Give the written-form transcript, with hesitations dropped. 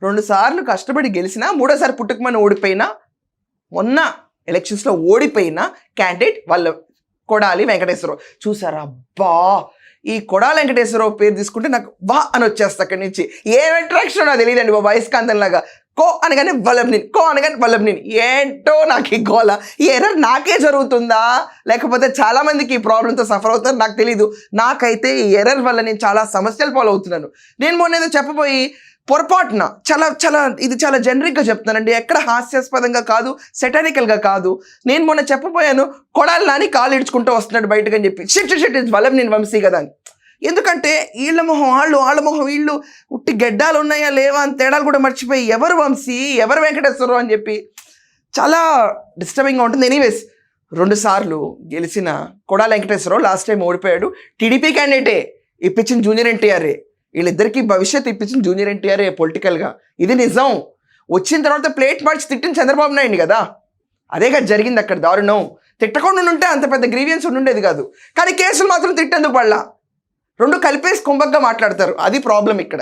2 సార్లు కష్టపడి గెలిచినా, మూడోసారి పుట్టుకమని ఓడిపోయినా, మొన్న ఎలక్షన్స్లో ఓడిపోయిన క్యాండిడేట్ వాళ్ళ కొడాలి వెంకటేశ్వరరావు. చూసారా, అబ్బా ఈ కొడాలి వెంకటేశ్వరరావు పేరు తీసుకుంటే నాకు వా అని వచ్చేస్తా అక్కడి నుంచి. ఏం అట్రాక్షన్ నాకు తెలియదండి బాబా, అయస్కాంతంలాగా. కో అనగానే వల్లభనేని, కో అనగానే వల్లభనేని. ఏంటో నాకు ఈ గోల, ఈ ఎర్రర్ నాకే జరుగుతుందా లేకపోతే చాలామందికి ఈ ప్రాబ్లంతో సఫర్ అవుతారు నాకు తెలీదు. నాకైతే ఈ ఎర్రర్ వల్ల నేను చాలా సమస్యలు ఫాలో అవుతున్నాను. నేను మొన్న ఏదో చెప్పబోయి పొరపాటున ఇది చాలా జనరిక్గా చెప్తున్నానండి, ఎక్కడ హాస్యాస్పదంగా కాదు, సెటారికల్గా కాదు. నేను మొన్న చెప్పబోయాను కొడాలి నాని కాలు ఇడ్చుకుంటూ వస్తున్నాడు బయటకు అని చెప్పి. షిట్ ఇట్స్ వల్లభనేని వంశీ కదా అని. ఎందుకంటే వీళ్ళ మొహం వాళ్ళ మొహం వీళ్ళు, ఉట్టి గెడ్డాలు ఉన్నాయా లేవా అని తేడాలు కూడా మర్చిపోయి ఎవరు వంశీ ఎవరు వెంకటేశ్వరరావు అని చెప్పి చాలా డిస్టర్బింగ్గా ఉంటుంది. ఎనీవేస్ 2 సార్లు గెలిచిన కొడాలి వెంకటేశ్వరరావు లాస్ట్ టైం ఓడిపోయాడు. టీడీపీ క్యాండిడేటే, ఇప్పించిన జూనియర్ ఎన్టీఆర్ఏ. వీళ్ళిద్దరికీ భవిష్యత్తు ఇప్పించిన జూనియర్ ఎన్టీఆర్ఏ పొలిటికల్గా. ఇది నిజం. వచ్చిన తర్వాత ప్లేట్ మార్చి తిట్టిన చంద్రబాబు నాయుడు కదా, అదే కదా జరిగింది అక్కడ దారుణం. తిట్టకుండా ఉంటే అంత పెద్ద గ్రీవియన్స్ ఉండేది కాదు. కానీ కేసులు మాత్రం తిట్టేందుకు పడలా. 2 కలిపేసి కుంభంగా మాట్లాడతారు, అది ప్రాబ్లం ఇక్కడ.